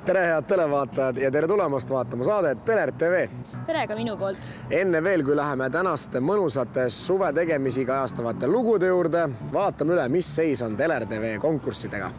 Tere head televaatajad ja tere tulemast vaatama saadet Teler TV. Tere ka minu poolt. Enne veel, kui läheme tänaste mõnusate suve tegemisi kajastavate lugude juurde, vaatame üle, mis seis on Teler TV konkurssidega.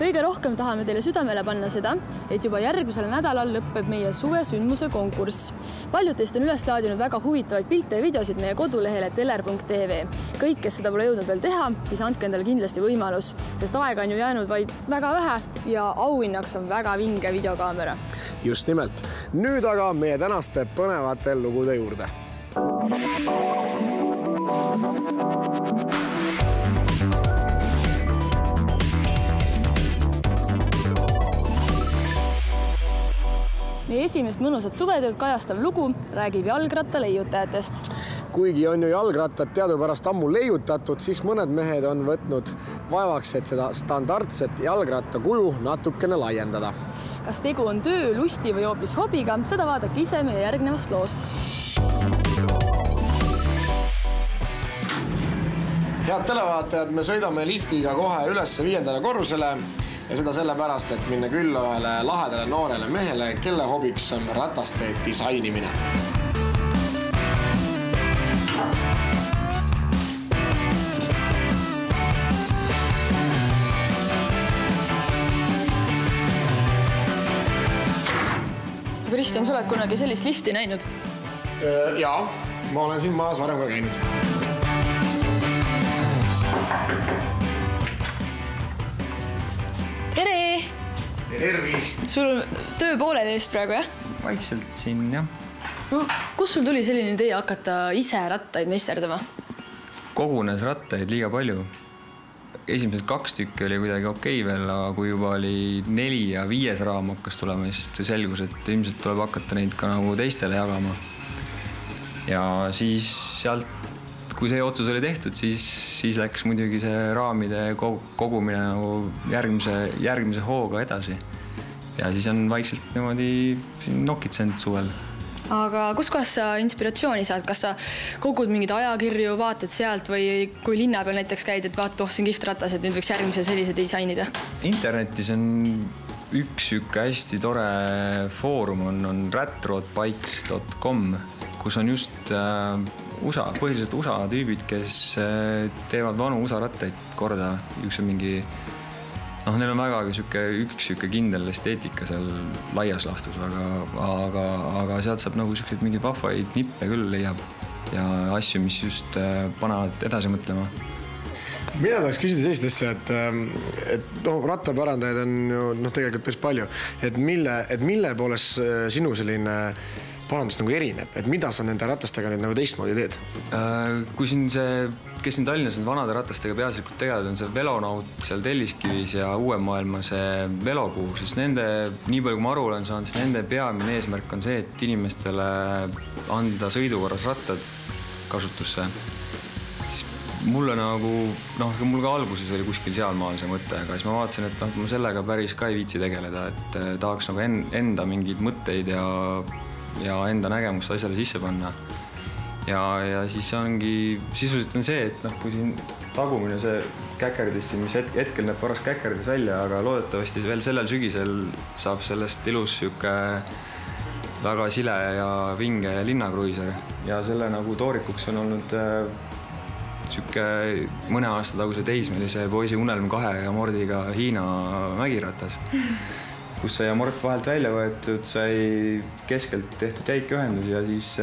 Kõige rohkem tahame teile südamele panna seda, et juba järgmisel nädalal lõpeb meie suvesündmuse konkurss. Paljud teist on üles laadinud väga huvitavaid pilte ja videosid meie kodulehele teler.tv. Kõik, kes seda pole jõudnud veel teha, siis andke endale kindlasti võimalus, sest aega on ju jäänud vaid väga vähe ja auhinnaks on väga vinge videokaamera. Just nimelt. Nüüd aga meie tänaste põnevate lugude juurde. Meie esimest mõnusat suvetööd kajastav lugu räägib jalgratta leiutajatest. Kuigi on ju jalgrattad teadupärast ammu leiutatud, siis mõned mehed on võtnud vaevaks, et seda standardset jalgratta kuju natukene laiendada. Kas tegu on töö, lusti või hoopis hobiga, seda vaadake ise meie järgnevast loost. Head televaatajad, me sõidame liftiga kohe üles 5. korrusele. Ja seda sellepärast, et minna külla ühele lahedale noorele mehele, kelle hobiks on rataste disainimine. Kristjan, sa oled kunagi sellist lifti näinud? Jaa, ma olen siin maas varem ka käinud. Tere! Tervist! Sul on töö pooled eest praegu, jah? Vaikselt siin, jah. No, kus sul tuli selline idee hakata ise rattaid meisterdama? Kogunes rattaid liiga palju. Esimesed 2 tükki oli kuidagi okei veel, aga kui juba oli 4 ja 5 raam hakkas tulema, siis selgus, et ilmselt tuleb hakata neid ka nagu teistele jagama. Ja siis sealt, kui see otsus oli tehtud, siis läks muidugi see raamide kogumine nagu järgmise hooga edasi. Ja siis on vaikselt niimoodi nokitsenud suvel. Aga kus kohas sa inspiratsiooni saad? Kas sa kogud mingid ajakirju, vaatad sealt või kui linna peal näiteks käid, et vaata, see on kihvt ratas, et nüüd võiks järgmise sellise disainida? Internetis on üks hästi tore foorum, on ratroadbikes.com, kus on just põhiliselt USA tüübid, kes teevad vanu USA rattaid korda. Neil on vägagi üks kindel esteetika seal laias laastus, aga sealt saab nagu mingeid vahvaid nippe küll leiab ja asju, mis just panevad edasi mõtlema. Mina tahaks küsida sellist asja, et rattaparandajaid on ju tegelikult päris palju, et mille poolest sinu selline parandus nagu erineb, et mida sa nende ratastega nüüd nagu teistmoodi teed? Kui kes siin Tallinnas vanade ratastega peaasjalikult tegelevad, on see Velonaut seal Telliskivis ja uue maailma see Velokuu, siis nende, nii palju kui ma aru olen saanud, siis nende peamine eesmärk on see, et inimestele anda sõidukorras rattad kasutusse. Siis mulle nagu, mul ka alguses oli kuskil sealmaal see mõte, aga siis ma vaatasin, et ma sellega päris ka ei viitsi tegeleda, et tahaks nagu enda mingeid mõtteid ja enda nägemust asjale sisse panna. Ja siis ongi, sisuliselt on see, et kui siin tagumine see käkerdis, mis hetkel näeb paras käkerdis välja, aga loodetavasti veel sellel sügisel saab sellest ilus väga sile ja vinge linnakruiser. Ja selle nagu toorikuks on olnud mõne aasta taguse teismelise poisi Unelm 2 ja Mordiga Hiina mägiratas, kus sai Mort vahelt välja võetud, sai keskelt tehtud jäikühendus ja siis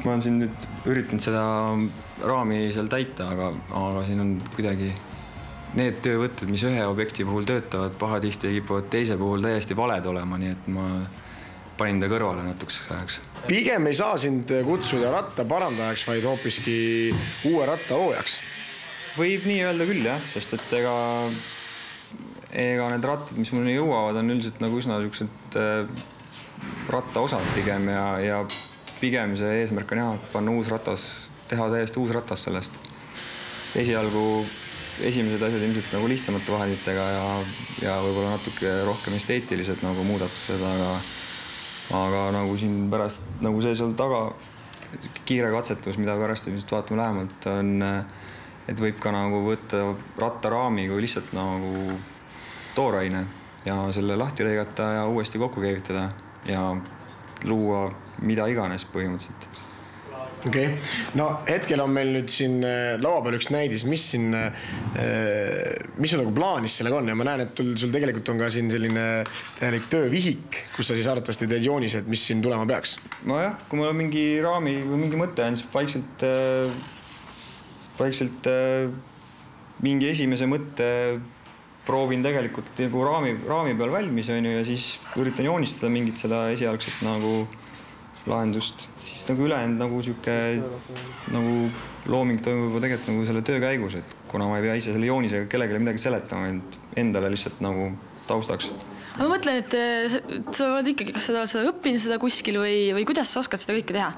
ma olen siin nüüd üritanud seda raami seal täita, aga siin on kuidagi need töövõtted, mis ühe objekti puhul töötavad, pahatihti kipuvad teise puhul täiesti valed olema, nii et ma panin ta kõrvale natukeseks ajaks. Pigem ei saa sind kutsuda rattaparandajaks, vaid hoopiski uue ratta loojaks. Võib nii öelda küll, jah, sest et ega need rattad, mis mulle jõuavad, on üldiselt nagu üsna rattaosad pigem ja pigem see eesmärk on et panna uus ratas, teha täiesti uus ratas sellest. Esimesed asjad ilmselt nagu lihtsamate vahenditega ja võib-olla natuke rohkem esteetilised nagu muudatused, aga nagu siin pärast, nagu see seal taga kiire katsetus, mida pärast just vaatame lähemalt, on, et võib ka nagu võtta rattaraami kui lihtsalt nagu tooraine ja selle lahti lõigata ja uuesti kokku keevitada ja luua mida iganes põhimõtteliselt. Okei. No hetkel on meil nüüd siin laua peal üks näidis, mis sul nagu plaanis sellega on ja ma näen, et sul tegelikult on ka siin selline täielik töövihik, kus sa siis arvatavasti teed joonised, mis siin tulema peaks. No jah, kui mul on mingi raami või mingi mõte on, siis vaikselt mingi esimese mõtte proovin tegelikult nagu raami peal valmis on ju, ja siis üritan joonistada mingit seda esialgset nagu lahendust, siis nagu ülejäänud nagu siuke nagu looming toimub juba tegelikult nagu selle töö käigus, et kuna ma ei pea ise selle joonisega kellelegi midagi seletama, endale lihtsalt nagu taustaks. Ma mõtlen, et sa oled ikkagi, kas sa oled õppinud seda kuskil või kuidas sa oskad seda kõike teha?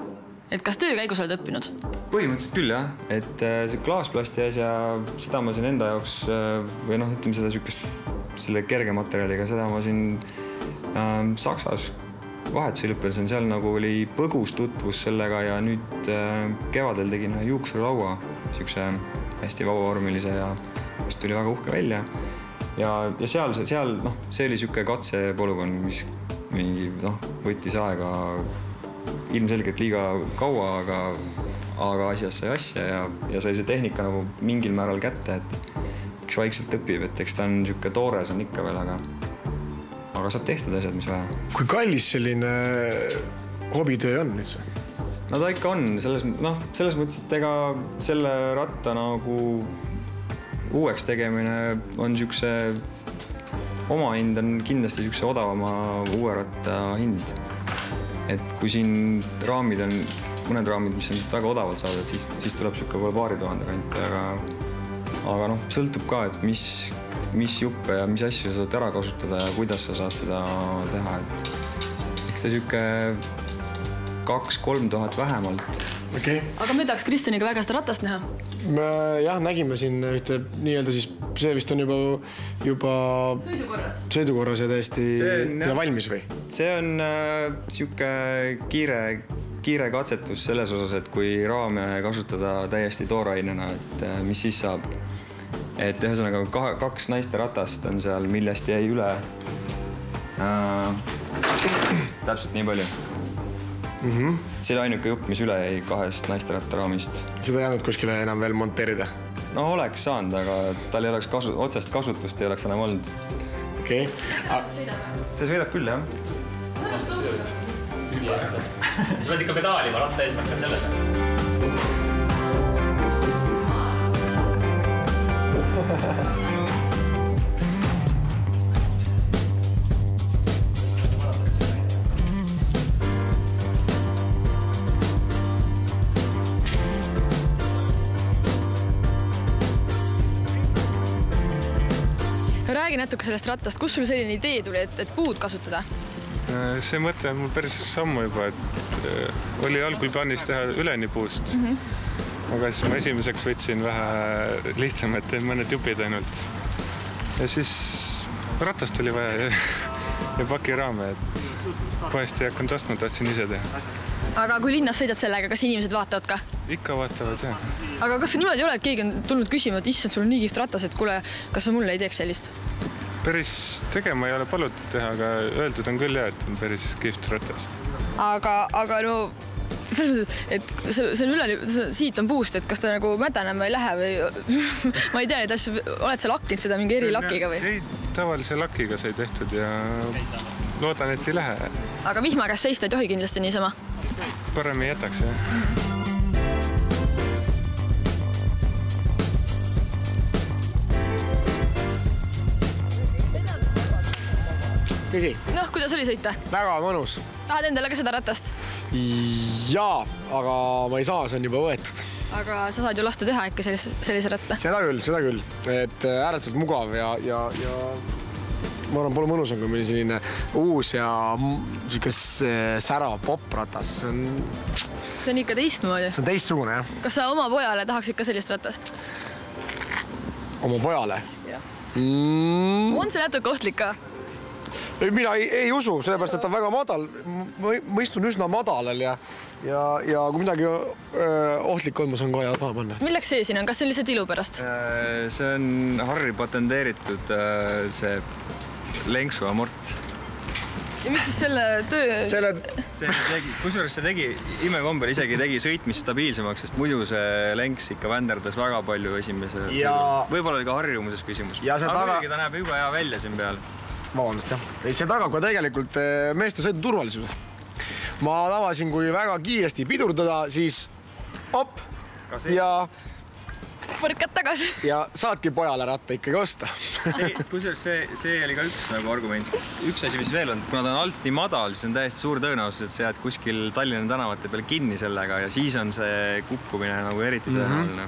Et kas töö käigus oled õppinud? Põhimõtteliselt küll jah, et see klaasplasti asja, seda ma siin enda jaoks või noh, ütleme seda siukest selle kerge materjaliga, seda ma siin Saksas vahetusülipelsen, seal nagu oli põgus tutvus sellega ja nüüd kevadel tegin juukselaua, siukse hästi vabavormilise ja mis tuli väga uhke välja. Ja seal noh, see oli siuke katsepolügoon, mis mingi võttis aega ilmselgelt liiga kaua, aga asjast sai asja ja sai see tehnika nagu mingil määral kätte, et üks vaikselt õpib, et eks ta on siuke toores on ikka veel, aga saab tehtud asjad, mis vaja. Kui kallis selline hobitöö on nüüd? No ta ikka on, selles mõttes, et ega selle ratta nagu uueks tegemine on siukse, oma hind on kindlasti siukse odavama uue ratta hind. Et kui siin raamid on, mõned raamid, mis on väga odavalt saadud, siis tuleb siuke võib-olla 2000 kanti, aga noh, sõltub ka, et mis juppe ja mis asju sa saad ära kasutada ja kuidas sa saad seda teha, et eks see siuke 2-3 tuhat vähemalt. Okay. Aga me tahaks Kristjaniga väga seda ratast näha. Me jah, nägime siin ühte nii-öelda siis, see vist on juba sõidukorras ja täiesti ja valmis või? See on siuke kiire katsetus selles osas, et kui raame kasutada täiesti toorainena, et mis siis saab. Et ühesõnaga 2 naiste ratast on seal, millest jäi üle täpselt nii palju. See oli ainuke jupp, mis üle jäi 2 naiste rattaraamist. Seda ei jäänud kuskile enam veel monteerida? No oleks saanud, aga tal ei oleks otsest kasutust, ei oleks enam olnud. Okei. See sõidab küll, jah. Sa pead ikka pedaalima, ratta eesmärk on selles. Räägi natuke sellest rattast, kus sul selline idee tuli, et puud kasutada? See mõte on mul päris sammu juba, et oli algul plaanis teha üleni puust. Aga siis ma esimeseks võtsin vähe lihtsamad, mõned jupid ainult. Ja siis ratast oli vaja ja pakiraame, et poest ei hakanud ostma, tahtsin ise teha. Aga kui linnas sõidad sellega, kas inimesed vaatavad ka? Ikka vaatavad, jah. Aga kas niimoodi ei ole, et keegi on tulnud küsima, et issand, sul on nii kihvt ratas, et kuule, kas sa mulle ei teeks sellist? Päris tegema ei ole palutud teha, aga öeldud on küll, et on päris kihvt ratas. Aga no, selles mõttes, et see on üleni, siit on puust, et kas ta nagu mädanema ei lähe või ma ei tea, et oled sa lakkinud seda mingi erilakiga või? Ei, tavalise lakiga sai tehtud ja loodan, et ei lähe. Aga vihma käes seista ei tohi kindlasti niisama? Parem ei jätaks, jah. Küsi. Noh, kuidas oli sõita? Väga mõnus. Tahad endale ka seda ratast? Jaa, aga ma ei saa, see on juba võetud. Aga sa saad ju lasta teha ikka sellise ratta? Seda küll. Et ääretult mugav ja ma arvan, pole mõnus on, kui meil selline uus ja särav popratas. See on ikka teistmoodi. See on teistsugune, jah. Kas sa oma pojale tahaks ikka sellist ratast? Oma pojale? Jah. On see natuke ohtlik ka? Mina ei usu, sellepärast, et ta on väga madal. Ma istun üsna madalal ja kui midagi ohtlik on, ma saan ka jalad maha panna. Milleks see siin on? Kas see on lihtsalt ilu pärast? See on Harri patenteeritud see lenksu amort. Ja mis siis selle töö... Kusjuures see tegi imekombel isegi tegi sõitmist stabiilsemaks, sest muidu see lenks ikka vänderdas väga palju esimese. Võib-olla oli ka harjumuses küsimus. Aga muidugi ta näeb juba hea välja siin peal. Vabandust, jah. See tagab ka tegelikult meeste sõidu turvalisuse. Ma tavasin, kui väga kiiresti pidurdada, siis op ja... Põrkad tagasi. Ja saadki pojale ratta ikkagi osta. Kusjuures see oli ka üks argument. Üks asi, mis veel on, kuna ta on alt nii madal, siis on täiesti suur tõenäosus, et sa jääd kuskil Tallinna tänavate peale kinni sellega ja siis on see kukkumine nagu eriti tõenäoline.